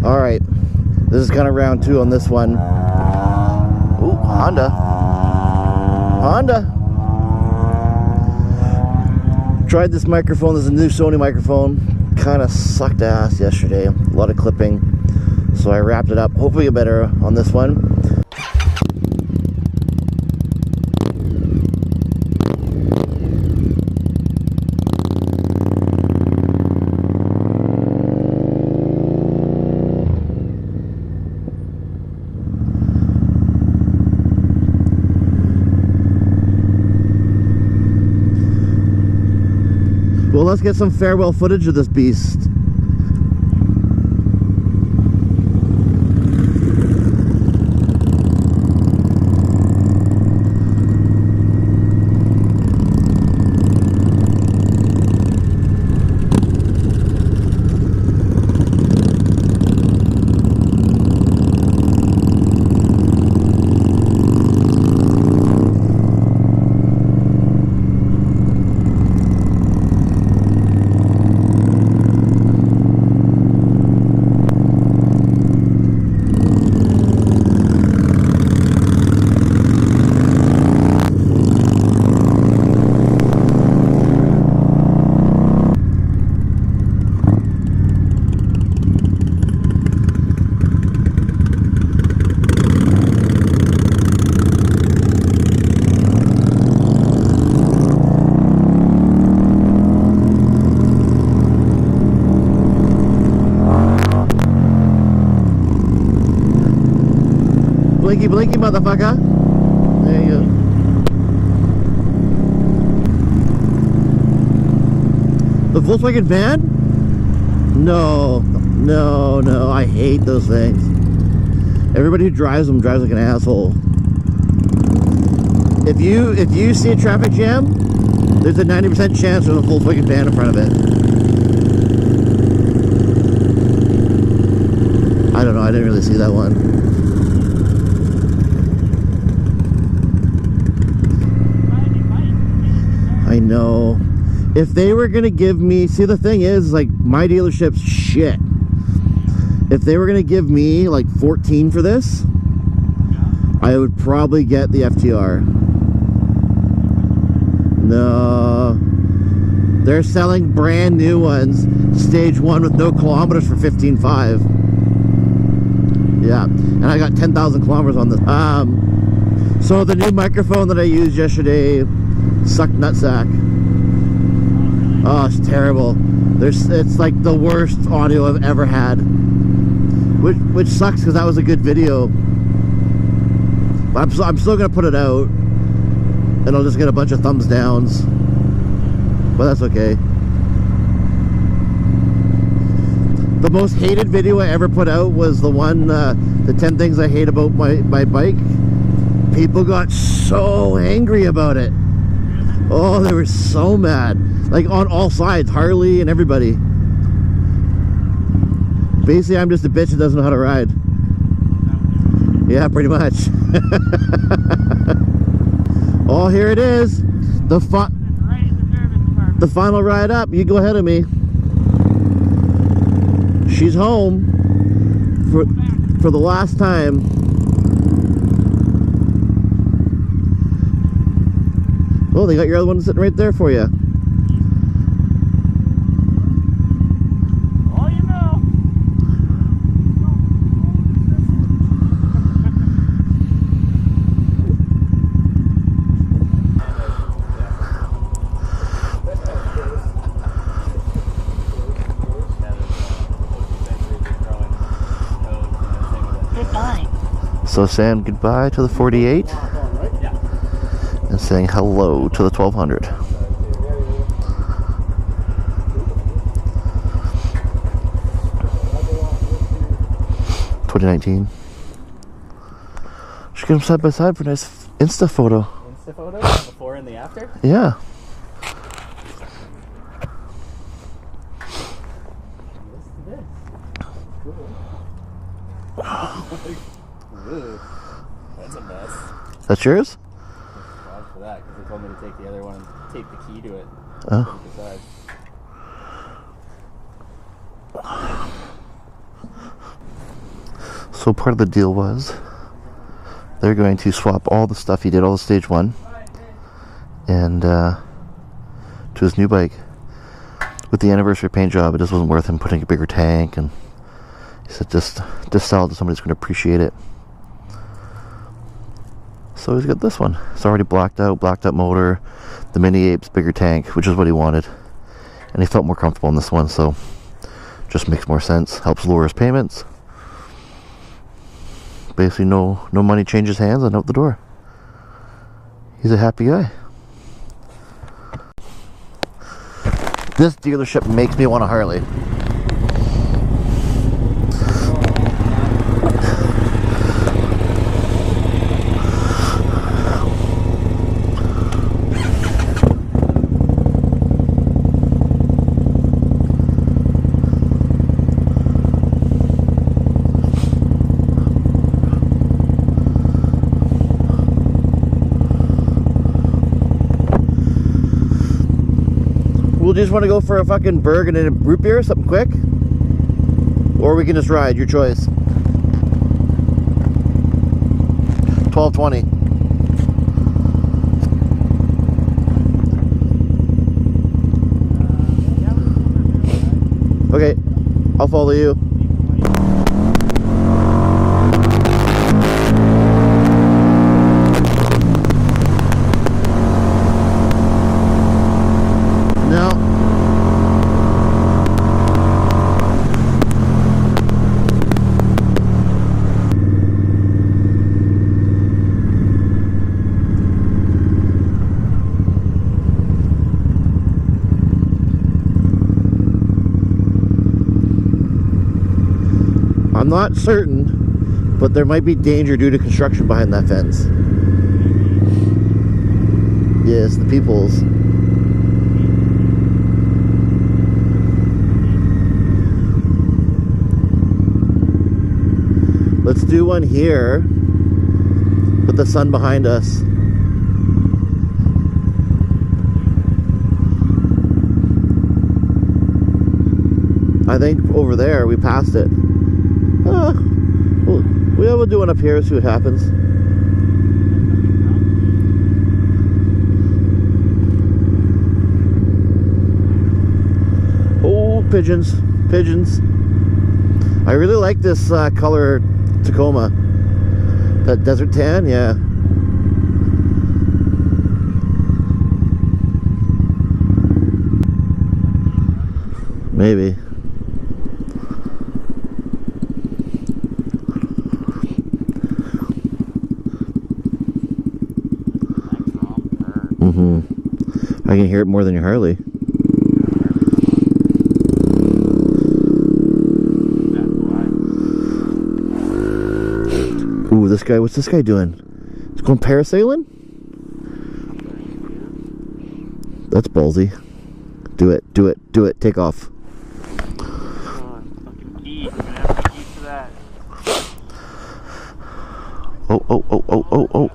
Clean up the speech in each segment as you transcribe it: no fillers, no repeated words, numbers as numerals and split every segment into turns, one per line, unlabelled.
Alright, this is kind of round 2 on this one. Ooh, Honda. Tried this microphone. This is a new Sony microphone. Kind of sucked ass yesterday. A lot of clipping. So I wrapped it up. Hopefully get better on this one. Well, let's get some farewell footage of this beast. Blinky, blinky, motherfucker. There you go. The Volkswagen van? No, I hate those things. Everybody who drives them drives like an asshole. If you see a traffic jam, there's a 90% chance there's a Volkswagen van in front of it. I don't know, I didn't really see that one. I know. If they were gonna give me, see, the thing is, like, my dealership's shit. If they were gonna give me like 14 for this, I would probably get the FTR. No, they're selling brand new ones, stage 1 with no kilometers for 15.5. Yeah, and I got 10,000 kilometers on this. So the new microphone that I used yesterday sucked nutsack. Oh, it's terrible. It's like the worst audio I've ever had, which sucks because that was a good video. But I'm still gonna put it out, and I'll just get a bunch of thumbs downs. But that's okay. The most hated video I ever put out was the one, the 10 things I hate about my bike. People got so angry about it. Oh, they were so mad. Like, on all sides, Harley and everybody. Basically, I'm just a bitch that doesn't know how to ride. Yeah, pretty much. Oh, here it is. The final ride up. You go ahead of me. She's home for the last time. Oh, they got your other one sitting right there for you.
Oh, you know.
Goodbye.
So saying goodbye to the 48 and saying hello to the 1200. $20.19. Should get them side by side for a nice Insta photo.
Insta photo? Before and the after?
Yeah.
That's a mess.
That's yours?
God for that, because they told me to take the other one and tape the key to it.
Oh. So part of the deal was they're going to swap all the stuff he did, all the stage 1, and to his new bike. With the anniversary paint job, it just wasn't worth him putting a bigger tank, and he said just sell it to somebody who's going to appreciate it. So he's got this one. It's already blacked out motor, the Mini Apes, bigger tank, which is what he wanted. And he felt more comfortable in this one, so just makes more sense. Helps lower his payments. Basically no money changes hands and out the door. He's a happy guy. This dealership makes me want a Harley. We'll just want to go for a fucking burger and a root beer, something quick, or we can just ride. Your choice. $12.20. Okay, I'll follow you. I'm not certain, but there might be danger due to construction behind that fence. Yes, the people's. Let's do one here with the sun behind us. I think over there we passed it. We'll do one up here, see what happens. Oh, pigeons, pigeons. I really like this color Tacoma. That desert tan, yeah. Maybe. I can hear it more than your Harley. Ooh, this guy, what's this guy doing? He's going parasailing? That's ballsy. Do it, do it, do it, take off. Oh, oh, oh, oh, oh, oh.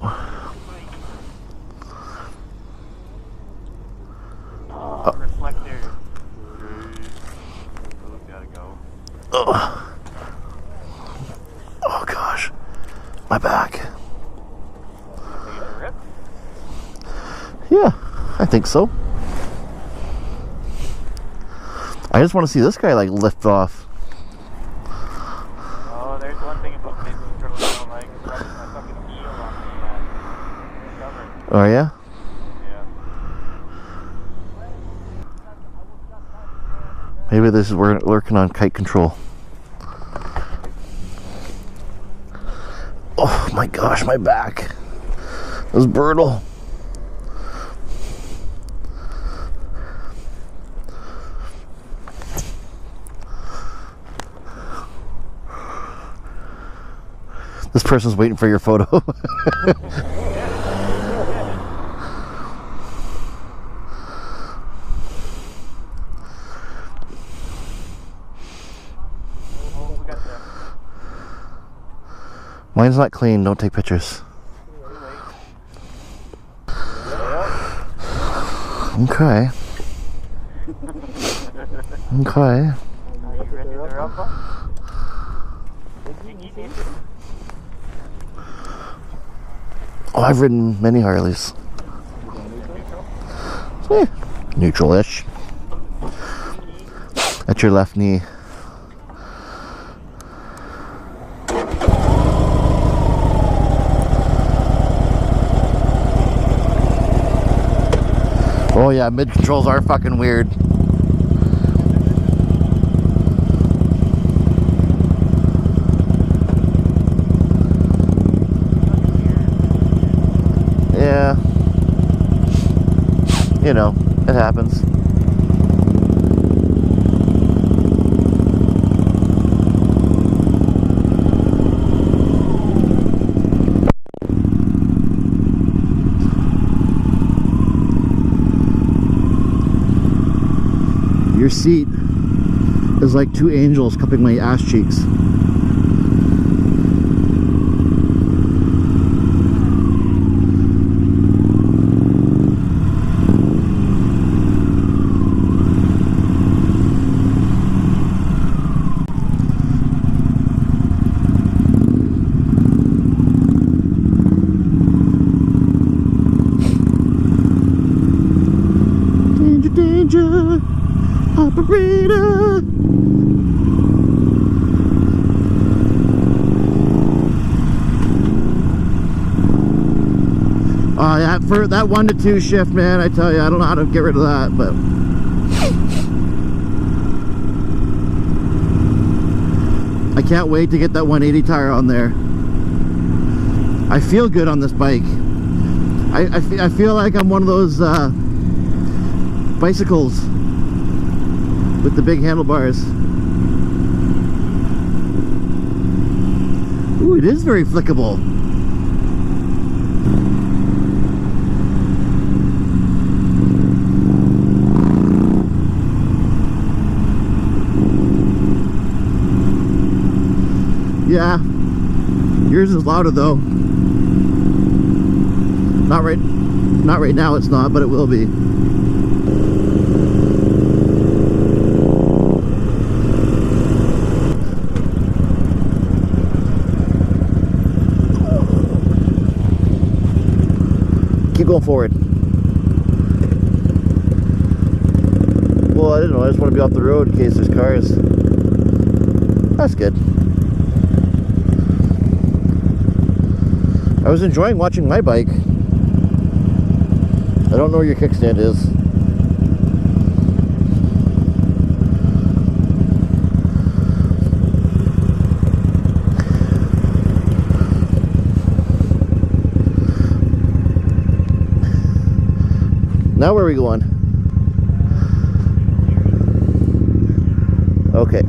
Oh gosh, my back. Yeah, I think so. I just want to see this guy like lift off.
Oh, there's one thing about maple turtles I don't like. It's rubbing my fucking heel on the cover.
Oh yeah?
Yeah.
Maybe this is we're working on kite control. Oh my gosh, my back. It was brutal. This person's waiting for your photo. Mine's not clean, don't take pictures. Okay. Okay.
Are you ready to wrap up?
Oh, I've ridden many Harleys. Eh, neutral-ish. At your left knee. Oh yeah, mid controls are fucking weird. Yeah. You know, it happens. Your seat is like two angels cupping my ass cheeks. Danger, danger. Operator. Yeah, for that 1 to 2 shift, man, I tell you, I don't know how to get rid of that, but I can't wait to get that 180 tire on there. I feel good on this bike. I feel like I'm one of those bicycles with the big handlebars. Ooh, it is very flickable. Yeah, yours is louder though. Not right now it's not, but it will be. Keep going forward. Well, I didn't know, I just want to be off the road in case there's cars. That's good. I was enjoying watching my bike. I don't know where your kickstand is. Now where are we going? Okay.